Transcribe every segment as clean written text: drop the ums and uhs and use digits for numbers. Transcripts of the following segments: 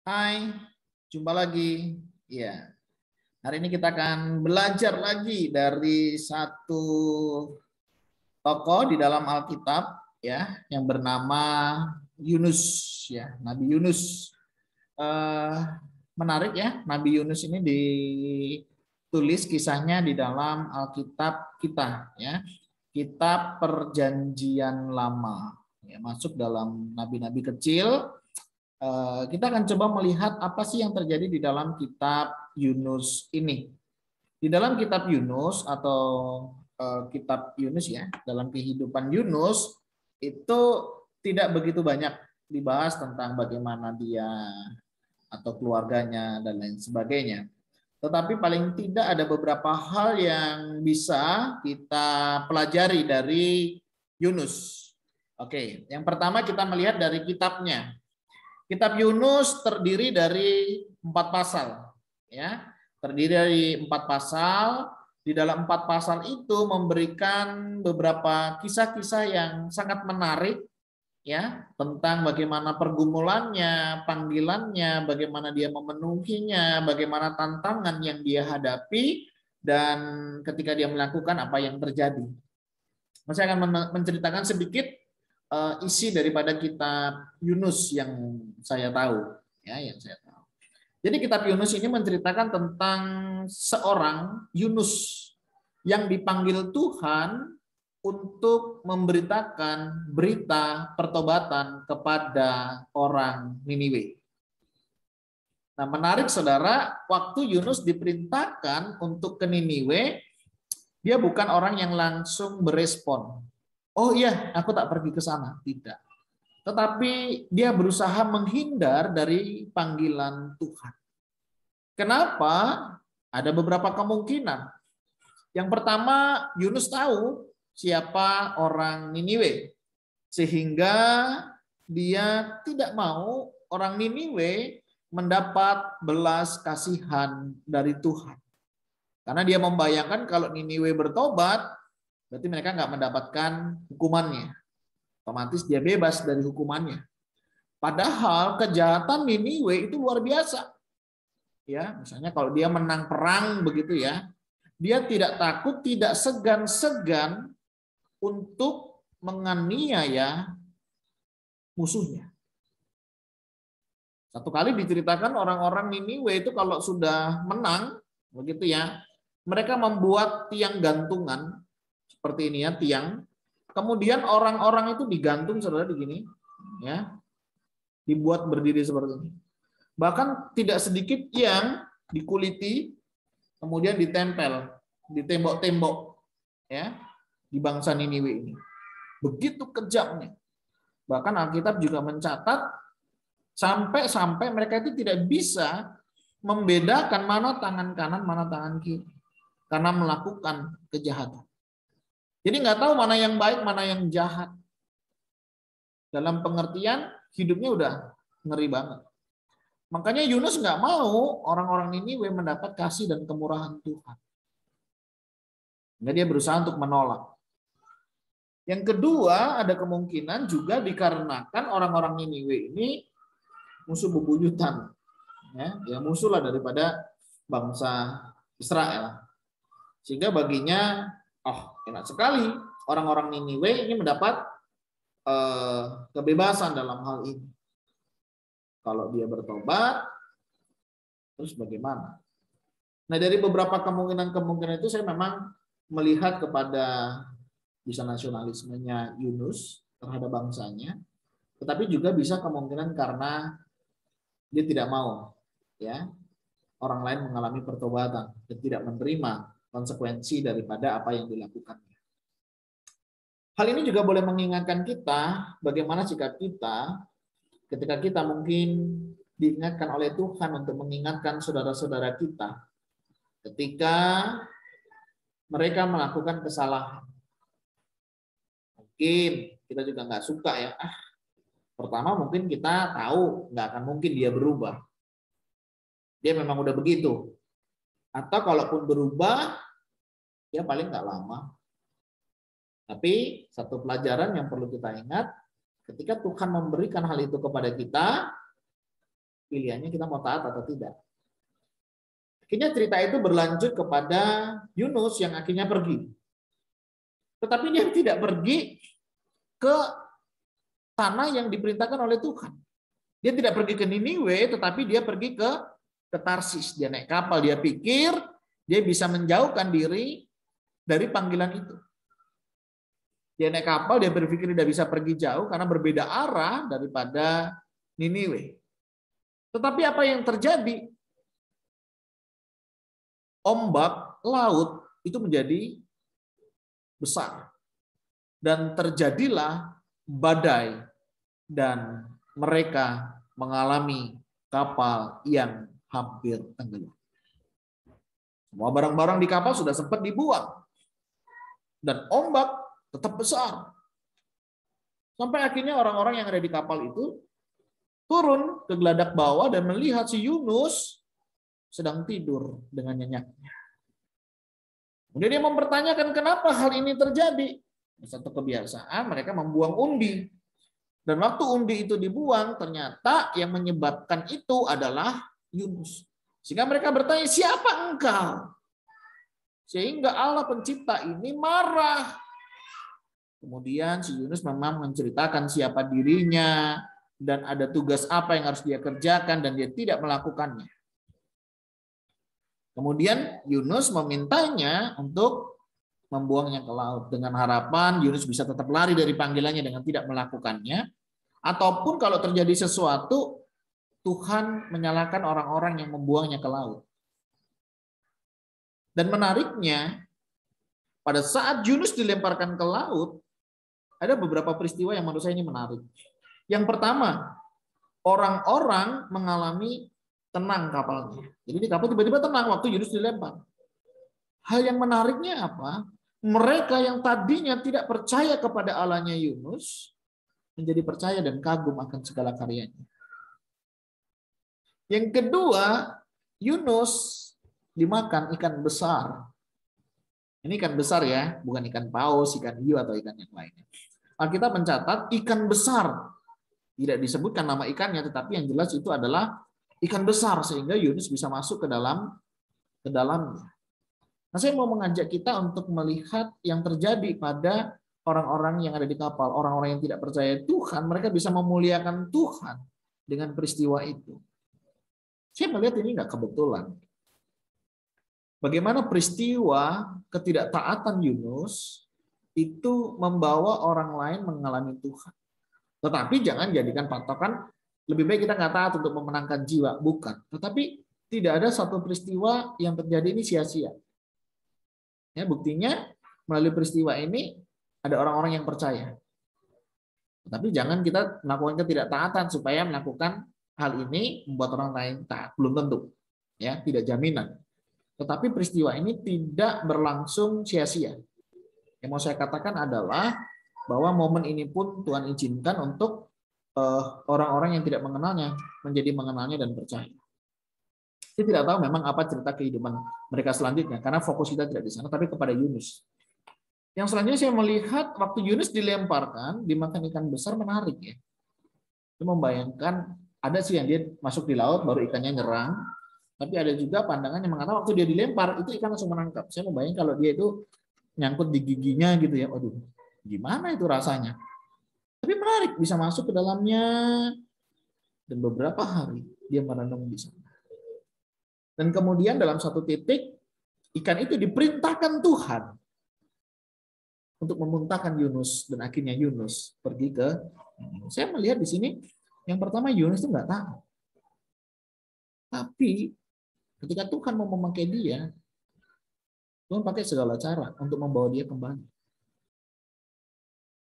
Hai, jumpa lagi. Ya, hari ini kita akan belajar lagi dari satu tokoh di dalam Alkitab ya, yang bernama Yunus ya, Nabi Yunus. Eh, Menarik ya, Nabi Yunus ini ditulis kisahnya di dalam Alkitab kita ya, Kitab Perjanjian Lama. Ya, masuk dalam nabi-nabi kecil. Kita akan coba melihat apa sih yang terjadi di dalam kitab Yunus ini. Di dalam kitab Yunus atau kitab Yunus ya, dalam kehidupan Yunus itu tidak begitu banyak dibahas tentang bagaimana dia atau keluarganya dan lain sebagainya. Tetapi paling tidak ada beberapa hal yang bisa kita pelajari dari Yunus. Oke, yang pertama kita melihat dari kitabnya. Kitab Yunus terdiri dari 4 pasal, ya, terdiri dari 4 pasal. Di dalam 4 pasal itu memberikan beberapa kisah-kisah yang sangat menarik, ya, tentang bagaimana pergumulannya, panggilannya, bagaimana dia memenuhinya, bagaimana tantangan yang dia hadapi, dan ketika dia melakukan apa yang terjadi. Saya akan menceritakan sedikit isi daripada kitab Yunus yang saya tahu, ya, yang saya tahu. Jadi kitab Yunus ini menceritakan tentang seorang Yunus yang dipanggil Tuhan untuk memberitakan berita pertobatan kepada orang Niniwe. Nah, menarik saudara, waktu Yunus diperintahkan untuk ke Niniwe, dia bukan orang yang langsung berespon. Oh iya, aku tak pergi ke sana. Tidak. Tetapi dia berusaha menghindar dari panggilan Tuhan. Kenapa? Ada beberapa kemungkinan. Yang pertama, Yunus tahu siapa orang Niniwe. Sehingga dia tidak mau orang Niniwe mendapat belas kasihan dari Tuhan. Karena dia membayangkan kalau Niniwe bertobat, berarti mereka nggak mendapatkan hukumannya. Otomatis dia bebas dari hukumannya. Padahal kejahatan Niniwe itu luar biasa. Ya, misalnya kalau dia menang perang begitu ya, dia tidak takut, tidak segan-segan untuk menganiaya musuhnya. Satu kali diceritakan orang-orang Niniwe itu kalau sudah menang begitu ya, mereka membuat tiang gantungan seperti ini ya, tiang. Kemudian orang-orang itu digantung saudara di gini, ya, dibuat berdiri seperti ini. Bahkan tidak sedikit yang dikuliti, kemudian ditempel di tembok-tembok, ya, di bangsa Niniwe ini. Begitu kejamnya. Bahkan Alkitab juga mencatat sampai mereka itu tidak bisa membedakan mana tangan kanan, mana tangan kiri, karena melakukan kejahatan. Jadi nggak tahu mana yang baik, mana yang jahat. Dalam pengertian hidupnya udah ngeri banget. Makanya Yunus nggak mau orang-orang Niniwe mendapat kasih dan kemurahan Tuhan. Nah, dia berusaha untuk menolak. Yang kedua, ada kemungkinan juga dikarenakan orang-orang Niniwe ini musuh bebuyutan. Ya musuh lah daripada bangsa Israel. Sehingga baginya, oh enak sekali orang-orang Niniwe ini mendapat kebebasan dalam hal ini. Kalau dia bertobat, terus bagaimana? Nah, dari beberapa kemungkinan itu saya memang melihat kepada bisa nasionalismenya Yunus terhadap bangsanya, tetapi juga bisa kemungkinan karena dia tidak mau ya orang lain mengalami pertobatan dan tidak menerima konsekuensi daripada apa yang dilakukannya. Hal ini juga boleh mengingatkan kita bagaimana sikap kita ketika kita mungkin diingatkan oleh Tuhan untuk mengingatkan saudara-saudara kita ketika mereka melakukan kesalahan. Mungkin kita juga nggak suka ya. Pertama mungkin kita tahu nggak akan mungkin dia berubah. Dia memang udah begitu. Atau kalaupun berubah, dia paling nggak lama. Tapi satu pelajaran yang perlu kita ingat, ketika Tuhan memberikan hal itu kepada kita, Pilihannya kita mau taat atau tidak. Akhirnya cerita itu berlanjut kepada Yunus yang akhirnya pergi. Tetapi dia tidak pergi ke tanah yang diperintahkan oleh Tuhan. Dia tidak pergi ke Niniwe, tetapi dia pergi ke Tarsis. Dia naik kapal, dia pikir dia bisa menjauhkan diri dari panggilan itu. Dia naik kapal, dia berpikir dia bisa pergi jauh karena berbeda arah daripada Niniwe. Tetapi apa yang terjadi? Ombak laut itu menjadi besar. Dan terjadilah badai dan mereka mengalami kapal yang hampir tenggelam. Semua barang-barang di kapal sudah sempat dibuang. Dan ombak tetap besar. Sampai akhirnya orang-orang yang ada di kapal itu turun ke geladak bawah dan melihat si Yunus sedang tidur dengan nyenyaknya. Kemudian dia mempertanyakan kenapa hal ini terjadi. Satu kebiasaan mereka membuang undi. Dan waktu undi itu dibuang, ternyata yang menyebabkan itu adalah Yunus. Sehingga mereka bertanya, siapa engkau? Sehingga Allah pencipta ini marah. Kemudian si Yunus memang menceritakan siapa dirinya, dan ada tugas apa yang harus dia kerjakan, dan dia tidak melakukannya. Kemudian Yunus memintanya untuk membuangnya ke laut dengan harapan Yunus bisa tetap lari dari panggilannya dengan tidak melakukannya, ataupun kalau terjadi sesuatu Tuhan menyalahkan orang-orang yang membuangnya ke laut. Dan menariknya, pada saat Yunus dilemparkan ke laut, ada beberapa peristiwa yang menurut saya ini menarik. Yang pertama, orang-orang mengalami tenang kapalnya. Jadi di kapal tiba-tiba tenang waktu Yunus dilempar. Hal yang menariknya apa? Mereka yang tadinya tidak percaya kepada Allahnya Yunus menjadi percaya dan kagum akan segala karyanya. Yang kedua, Yunus dimakan ikan besar. Ini ikan besar ya, bukan ikan paus, ikan hiu atau ikan yang lainnya. Alkitab mencatat ikan besar. Tidak disebutkan nama ikannya, tetapi yang jelas itu adalah ikan besar sehingga Yunus bisa masuk ke dalamnya. Nah, saya mau mengajak kita untuk melihat yang terjadi pada orang-orang yang ada di kapal, orang-orang yang tidak percaya Tuhan, mereka bisa memuliakan Tuhan dengan peristiwa itu. Saya melihat ini nggak kebetulan. Bagaimana peristiwa ketidaktaatan Yunus itu membawa orang lain mengalami Tuhan. Tetapi jangan jadikan patokan lebih baik kita nggak taat untuk memenangkan jiwa, bukan. Tetapi tidak ada satu peristiwa yang terjadi ini sia-sia. Ya, buktinya melalui peristiwa ini ada orang-orang yang percaya. Tetapi jangan kita melakukan ketidaktaatan supaya melakukan hal ini membuat orang lain taat, belum tentu. Ya, tidak jaminan. Tetapi peristiwa ini tidak berlangsung sia-sia. Yang mau saya katakan adalah bahwa momen ini pun Tuhan izinkan untuk orang-orang yang tidak mengenalnya menjadi mengenalnya dan percaya. Saya tidak tahu memang apa cerita kehidupan mereka selanjutnya karena fokus kita tidak di sana tapi kepada Yunus. Yang selanjutnya saya melihat waktu Yunus dilemparkan dimakan ikan besar menarik ya. Itu membayangkan ada sih yang dia masuk di laut baru ikannya nyerang, tapi ada juga pandangan yang mengatakan waktu dia dilempar itu ikan langsung menangkap. Saya membayangkan kalau dia itu nyangkut di giginya gitu ya. Aduh, gimana itu rasanya? Tapi menarik, bisa masuk ke dalamnya dan beberapa hari dia merenung di sana. Dan kemudian dalam satu titik ikan itu diperintahkan Tuhan untuk memuntahkan Yunus dan akhirnya Yunus pergi ke. Saya melihat di sini yang pertama Yunus itu nggak tahu. Tapi ketika Tuhan mau memakai dia, Tuhan pakai segala cara untuk membawa dia kembali.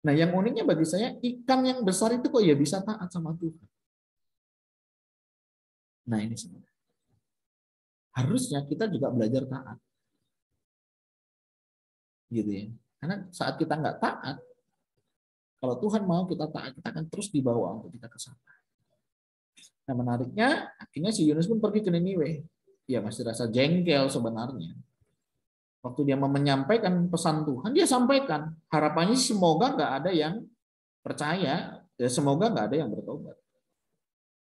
Nah, yang uniknya bagi saya, ikan yang besar itu kok ya bisa taat sama Tuhan. Nah, ini sebenarnya. Harusnya kita juga belajar taat. Gitu ya. Karena saat kita nggak taat, kalau Tuhan mau kita taat, kita akan terus dibawa untuk kita ke sana. Nah, menariknya, akhirnya si Yunus pun pergi ke Niniwe. Ya, masih rasa jengkel sebenarnya. Waktu dia mau menyampaikan pesan Tuhan, dia sampaikan. Harapannya semoga nggak ada yang percaya, ya semoga nggak ada yang bertobat.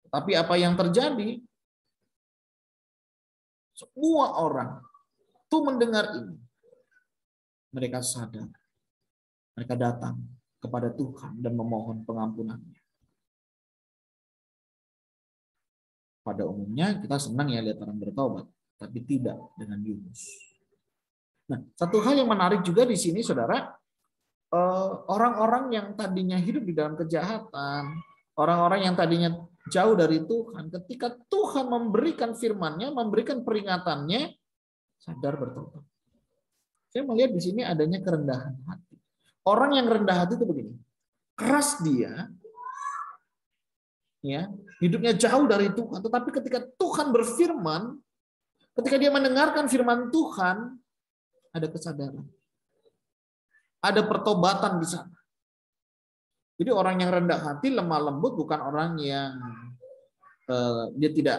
Tapi apa yang terjadi? Semua orang tuh mendengar ini. Mereka sadar. Mereka datang kepada Tuhan dan memohon pengampunannya. Pada umumnya kita senang ya lihat orang bertobat, tapi tidak dengan Yunus. Nah, satu hal yang menarik juga di sini, saudara, orang-orang yang tadinya hidup di dalam kejahatan, orang-orang yang tadinya jauh dari Tuhan, ketika Tuhan memberikan firman-Nya, memberikan peringatannya, sadar bertobat. Saya melihat di sini adanya kerendahan hati. Orang yang rendah hati itu begini, keras dia, ya, hidupnya jauh dari Tuhan, tetapi ketika Tuhan berfirman, ketika dia mendengarkan firman Tuhan, ada kesadaran, ada pertobatan di sana. Jadi orang yang rendah hati, lemah lembut, bukan orang yang dia tidak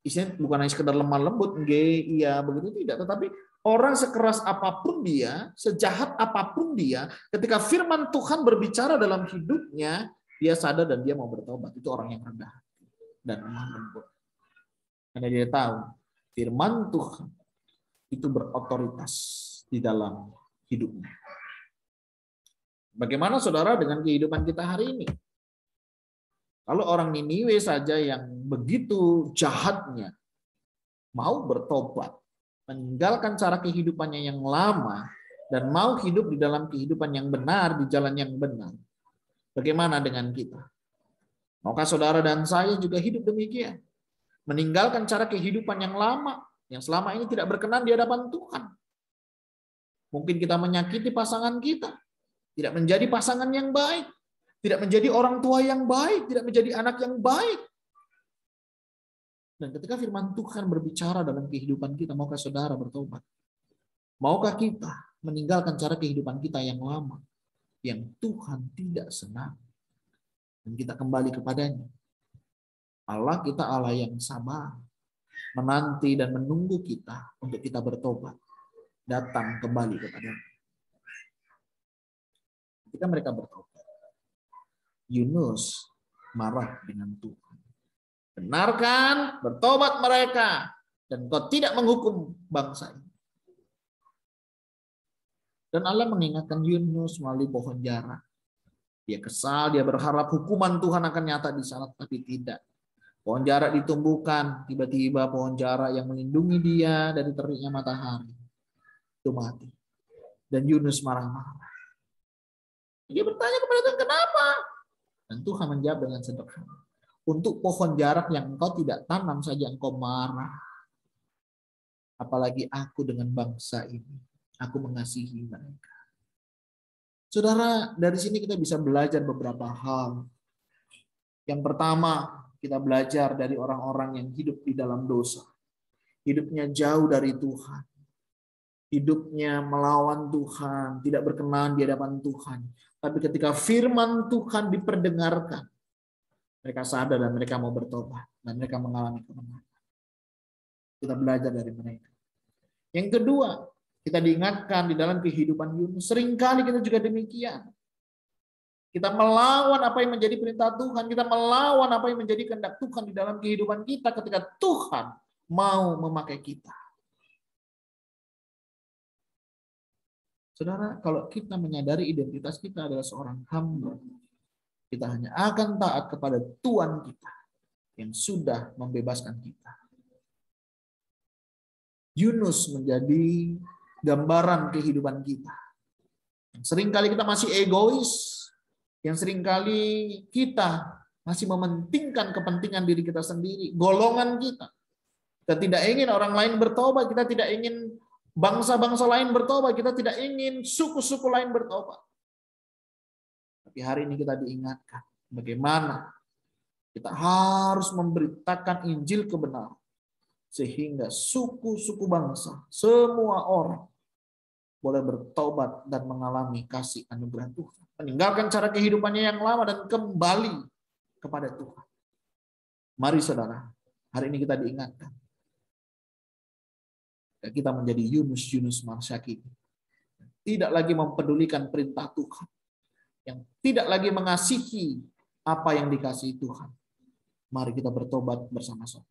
isinya bukan hanya sekedar lemah lembut, iya begitu, tidak, tetapi orang sekeras apapun dia, sejahat apapun dia, ketika firman Tuhan berbicara dalam hidupnya, dia sadar dan dia mau bertobat. Itu orang yang rendah hati dan lemah lembut. Karena dia tahu firman Tuhan itu berotoritas di dalam hidupnya. Bagaimana saudara dengan kehidupan kita hari ini? Kalau orang Niniwe saja yang begitu jahatnya mau bertobat, meninggalkan cara kehidupannya yang lama, dan mau hidup di dalam kehidupan yang benar, di jalan yang benar. Bagaimana dengan kita? Maukah saudara dan saya juga hidup demikian? Meninggalkan cara kehidupan yang lama, yang selama ini tidak berkenan di hadapan Tuhan. Mungkin kita menyakiti pasangan kita, tidak menjadi pasangan yang baik, tidak menjadi orang tua yang baik, tidak menjadi anak yang baik. Dan ketika firman Tuhan berbicara dalam kehidupan kita, maukah saudara bertobat? Maukah kita meninggalkan cara kehidupan kita yang lama, yang Tuhan tidak senang, dan kita kembali kepadanya? Allah kita Allah yang sabar, menanti dan menunggu kita untuk kita bertobat, datang kembali kepadanya. Ketika mereka bertobat, Yunus marah dengan Tuhan. Benarkan bertobat mereka, dan kau tidak menghukum bangsa ini. Dan Allah mengingatkan Yunus melalui pohon jara. Dia kesal, dia berharap hukuman Tuhan akan nyata di sana, tapi tidak. Pohon jara ditumbuhkan, tiba-tiba pohon jara yang melindungi dia dari teriknya matahari itu mati. Dan Yunus marah-marah. Dia bertanya kepada Tuhan, kenapa? Dan Tuhan menjawab dengan sederhana. Untuk pohon jarak yang engkau tidak tanam saja engkau marah. Apalagi aku dengan bangsa ini. Aku mengasihi mereka. Saudara, dari sini kita bisa belajar beberapa hal. Yang pertama, kita belajar dari orang-orang yang hidup di dalam dosa. Hidupnya jauh dari Tuhan. Hidupnya melawan Tuhan, tidak berkenan di hadapan Tuhan. Tapi ketika firman Tuhan diperdengarkan, mereka sadar dan mereka mau bertobat. Dan mereka mengalami kemenangan. Kita belajar dari mereka. Yang kedua, kita diingatkan di dalam kehidupan Yunus. Seringkali kita juga demikian. Kita melawan apa yang menjadi perintah Tuhan. Kita melawan apa yang menjadi kehendak Tuhan di dalam kehidupan kita ketika Tuhan mau memakai kita. Saudara, kalau kita menyadari identitas kita adalah seorang hamba, kita hanya akan taat kepada Tuhan kita yang sudah membebaskan kita. Yunus menjadi gambaran kehidupan kita. Seringkali kita masih egois, yang seringkali kita masih mementingkan kepentingan diri kita sendiri, golongan kita. Kita tidak ingin orang lain bertobat, kita tidak ingin bangsa-bangsa lain bertobat, kita tidak ingin suku-suku lain bertobat. Tapi hari ini kita diingatkan bagaimana kita harus memberitakan Injil kebenaran sehingga suku-suku bangsa, semua orang boleh bertobat dan mengalami kasih anugerah Tuhan. Meninggalkan cara kehidupannya yang lama dan kembali kepada Tuhan. Mari saudara, hari ini kita diingatkan. Kita menjadi Yunus Marsyaki. Tidak lagi mempedulikan perintah Tuhan. Yang tidak lagi mengasihi apa yang dikasihi Tuhan. Mari kita bertobat bersama-sama.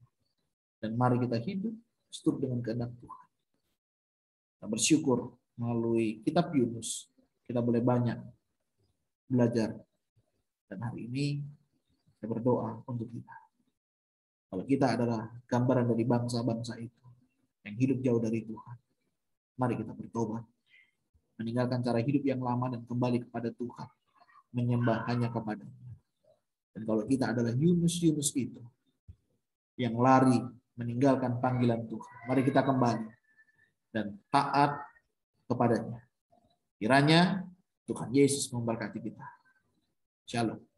Dan mari kita hidup seturut dengan kehendak Tuhan. Kita bersyukur melalui kitab Yunus, kita boleh banyak belajar. Dan hari ini kita berdoa untuk kita. Kalau kita adalah gambaran dari bangsa-bangsa itu yang hidup jauh dari Tuhan, mari kita bertobat, meninggalkan cara hidup yang lama dan kembali kepada Tuhan, menyembah hanya kepada-Nya. Dan kalau kita adalah Yunus-Yunus itu yang lari meninggalkan panggilan Tuhan, mari kita kembali dan taat kepada-Nya. Kiranya Tuhan Yesus memberkati kita. Shalom.